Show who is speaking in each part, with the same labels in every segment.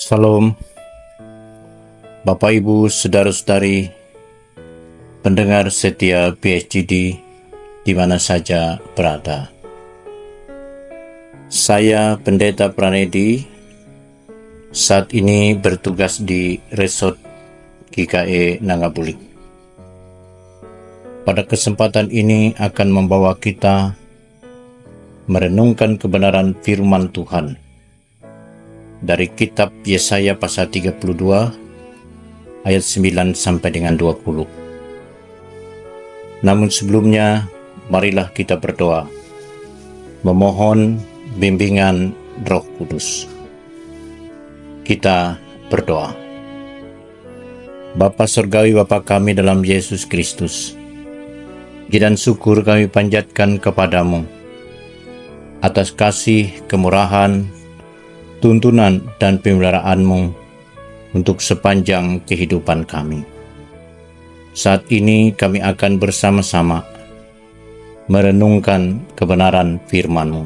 Speaker 1: Salam, Bapak Ibu, Saudara-saudari, pendengar setia PSGD di mana saja berada. Saya Pendeta Pranedi, saat ini bertugas di Resort GKE Nangabulik. Pada kesempatan ini akan membawa kita merenungkan kebenaran firman Tuhan dari kitab Yesaya pasal 32 ayat 9 sampai dengan 20. Namun sebelumnya, marilah kita berdoa, memohon bimbingan Roh Kudus. Kita berdoa. Bapa Surgawi, Bapa kami dalam Yesus Kristus, puji dan syukur kami panjatkan kepadamu atas kasih, kemurahan, tuntunan dan pemeliharaanmu untuk sepanjang kehidupan kami. Saat ini kami akan bersama-sama merenungkan kebenaran firman-Mu.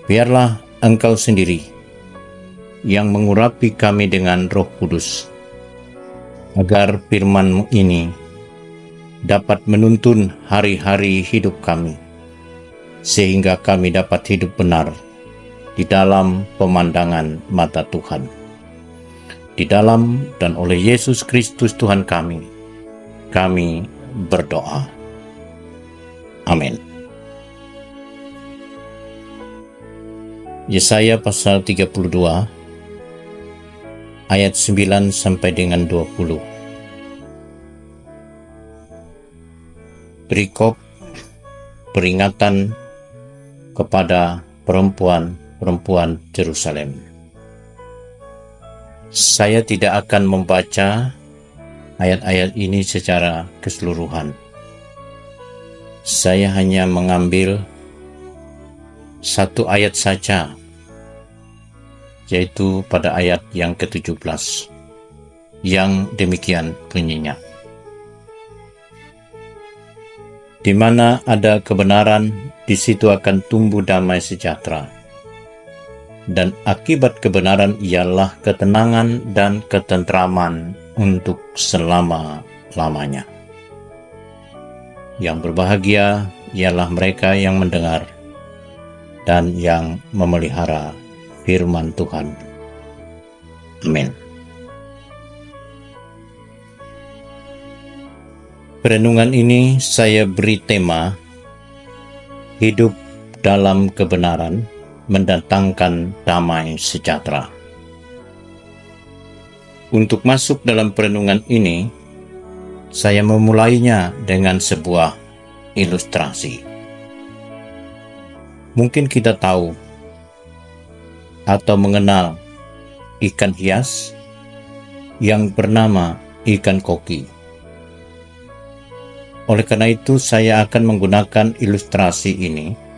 Speaker 1: Biarlah Engkau sendiri yang mengurapi kami dengan Roh Kudus, agar firman-Mu ini dapat menuntun hari-hari hidup kami, sehingga kami dapat hidup benar di dalam pemandangan mata Tuhan. Di dalam dan oleh Yesus Kristus Tuhan kami berdoa. Amin. Yesaya pasal 32 ayat 9 sampai dengan 20. Perikop peringatan kepada perempuan Yerusalem. Saya tidak akan membaca ayat-ayat ini secara keseluruhan. Saya hanya mengambil satu ayat saja, yaitu pada ayat yang ke-17, yang demikian bunyinya. Di mana ada kebenaran, di situ akan tumbuh damai sejahtera. Dan akibat kebenaran ialah ketenangan dan ketentraman untuk selama-lamanya. Yang berbahagia ialah mereka yang mendengar dan yang memelihara firman Tuhan. Amin. Perenungan ini saya beri tema hidup dalam kebenaran mendatangkan damai sejahtera. Untuk masuk dalam perenungan ini, saya memulainya dengan sebuah ilustrasi. Mungkin kita tahu atau mengenal ikan hias yang bernama ikan koki. Oleh karena itu, saya akan menggunakan ilustrasi ini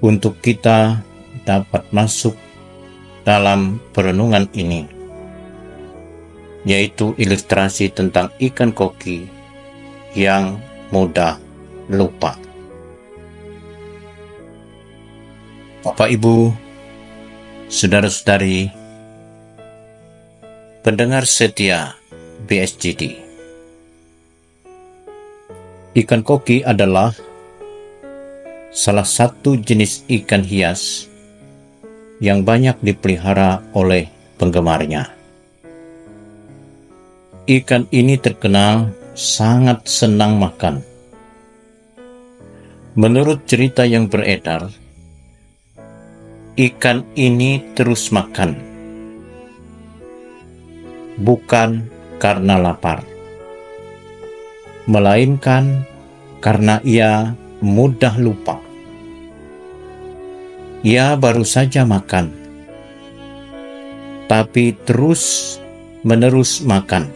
Speaker 1: untuk kita dapat masuk dalam perenungan ini, yaitu ilustrasi tentang ikan koki yang mudah lupa. Bapak, Ibu, Saudara-saudari, pendengar setia BSGD, ikan koki adalah salah satu jenis ikan hias yang banyak dipelihara oleh penggemarnya. Ikan ini terkenal sangat senang makan. Menurut cerita yang beredar, ikan ini terus makan, bukan karena lapar, melainkan karena ia mudah lupa. Ia baru saja makan, tapi terus-menerus makan.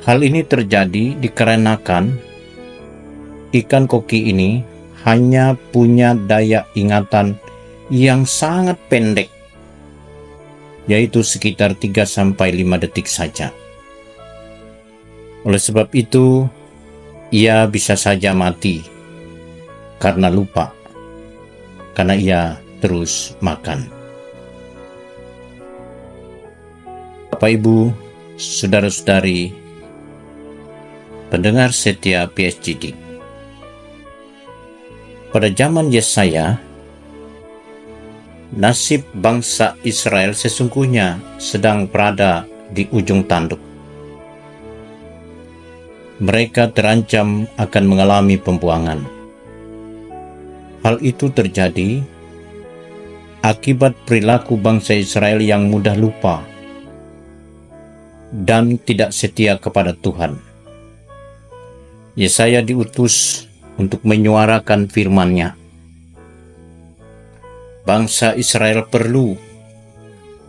Speaker 1: Hal ini terjadi dikarenakan ikan koki ini hanya punya daya ingatan yang sangat pendek, yaitu sekitar 3-5 detik saja. Oleh sebab itu, ia bisa saja mati karena lupa, karena ia terus makan. Bapak Ibu, saudara-saudari, pendengar setia PSGD. Pada zaman Yesaya, nasib bangsa Israel sesungguhnya sedang berada di ujung tanduk. Mereka terancam akan mengalami pembuangan. Hal itu terjadi akibat perilaku bangsa Israel yang mudah lupa dan tidak setia kepada Tuhan. Yesaya diutus untuk menyuarakan firman-Nya. Bangsa Israel perlu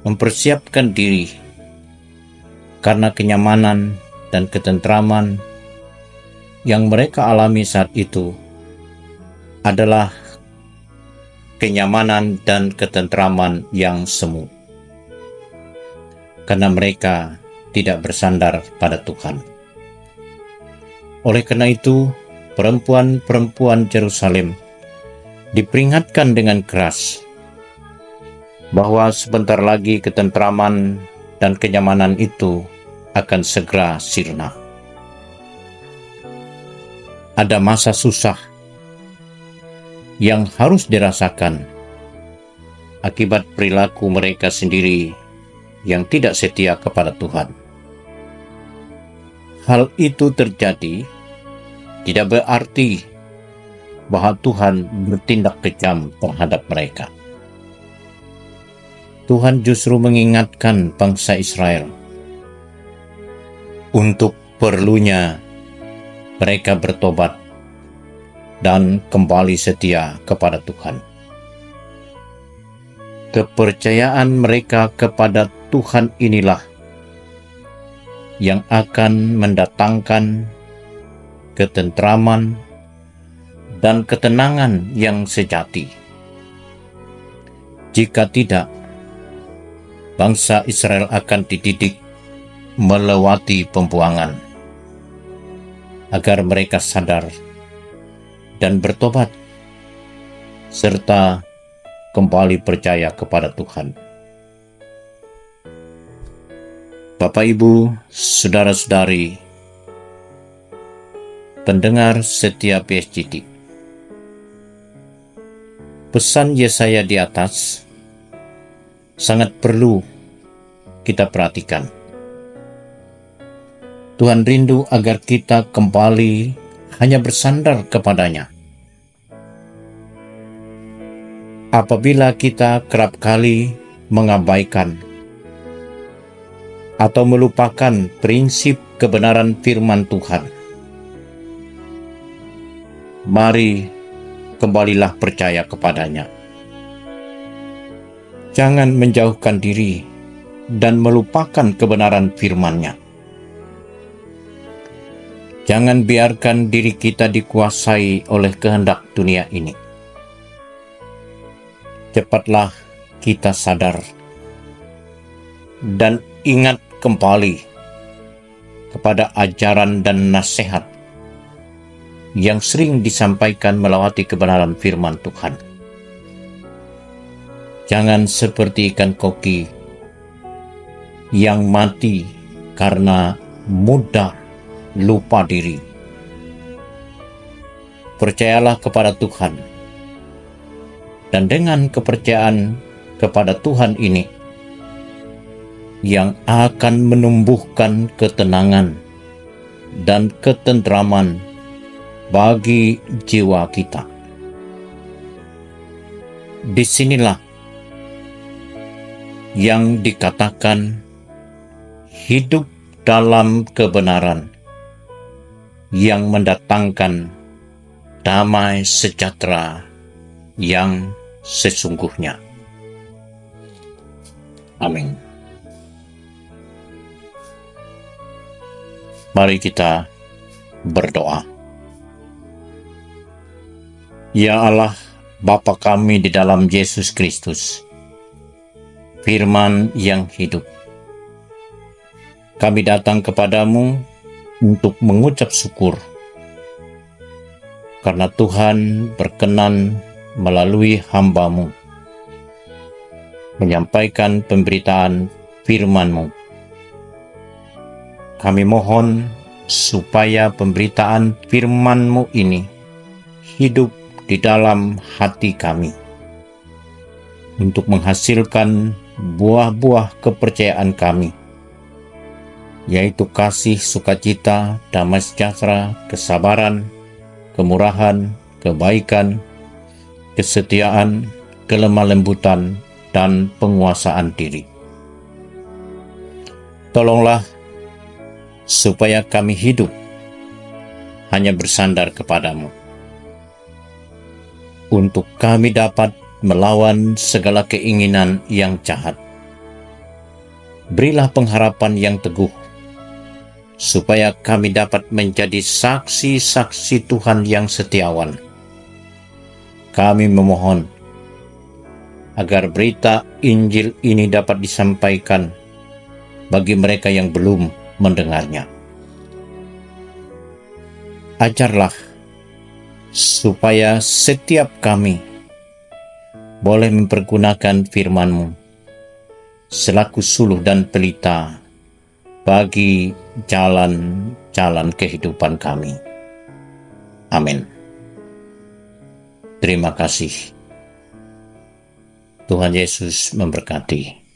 Speaker 1: mempersiapkan diri karena kenyamanan dan ketentraman yang mereka alami saat itu adalah kenyamanan dan ketentraman yang semu. Karena mereka tidak bersandar pada Tuhan. Oleh karena itu, perempuan-perempuan Yerusalem diperingatkan dengan keras bahwa sebentar lagi ketentraman dan kenyamanan itu akan segera sirna. Ada masa susah yang harus dirasakan akibat perilaku mereka sendiri yang tidak setia kepada Tuhan. Hal itu terjadi tidak berarti bahwa Tuhan bertindak kejam terhadap mereka. Tuhan justru mengingatkan bangsa Israel untuk perlunya mereka bertobat dan kembali setia kepada Tuhan. Kepercayaan mereka kepada Tuhan inilah yang akan mendatangkan ketentraman dan ketenangan yang sejati. Jika tidak, bangsa Israel akan dididik melewati pembuangan agar mereka sadar dan bertobat serta kembali percaya kepada Tuhan. Bapak Ibu, saudara-saudari, pendengar setia PSGD. Pesan Yesaya di atas sangat perlu kita perhatikan. Tuhan rindu agar kita kembali hanya bersandar kepada-Nya. Apabila kita kerap kali mengabaikan atau melupakan prinsip kebenaran firman Tuhan, mari kembalilah percaya kepada-Nya. Jangan menjauhkan diri dan melupakan kebenaran firman-Nya. Jangan biarkan diri kita dikuasai oleh kehendak dunia ini. Cepatlah kita sadar dan ingat kembali kepada ajaran dan nasihat yang sering disampaikan melewati kebenaran firman Tuhan. Jangan seperti ikan koki yang mati karena mudah lupa diri. Percayalah kepada Tuhan, dan dengan kepercayaan kepada Tuhan ini yang akan menumbuhkan ketenangan dan ketentraman bagi jiwa kita. Disinilah yang dikatakan hidup dalam kebenaran yang mendatangkan damai sejahtera yang sesungguhnya. Amin. Mari kita berdoa. Ya Allah, Bapa kami di dalam Yesus Kristus, firman yang hidup, kami datang kepadamu untuk mengucap syukur karena Tuhan berkenan melalui hamba-Mu menyampaikan pemberitaan firman-Mu. Kami mohon supaya pemberitaan firman-Mu ini hidup di dalam hati kami untuk menghasilkan buah-buah kepercayaan kami, yaitu kasih, sukacita, damai sejahtera, kesabaran, kemurahan, kebaikan, kesetiaan, kelemah lembutan, dan penguasaan diri. Tolonglah supaya kami hidup hanya bersandar kepadamu, untuk kami dapat melawan segala keinginan yang jahat. Berilah pengharapan yang teguh, supaya kami dapat menjadi saksi-saksi Tuhan yang setiawan. Kami memohon agar berita Injil ini dapat disampaikan bagi mereka yang belum mendengarnya. Ajarlah supaya setiap kami boleh mempergunakan firman-Mu selaku suluh dan pelita bagi jalan-jalan kehidupan kami. Amin. Terima kasih. Tuhan Yesus memberkati.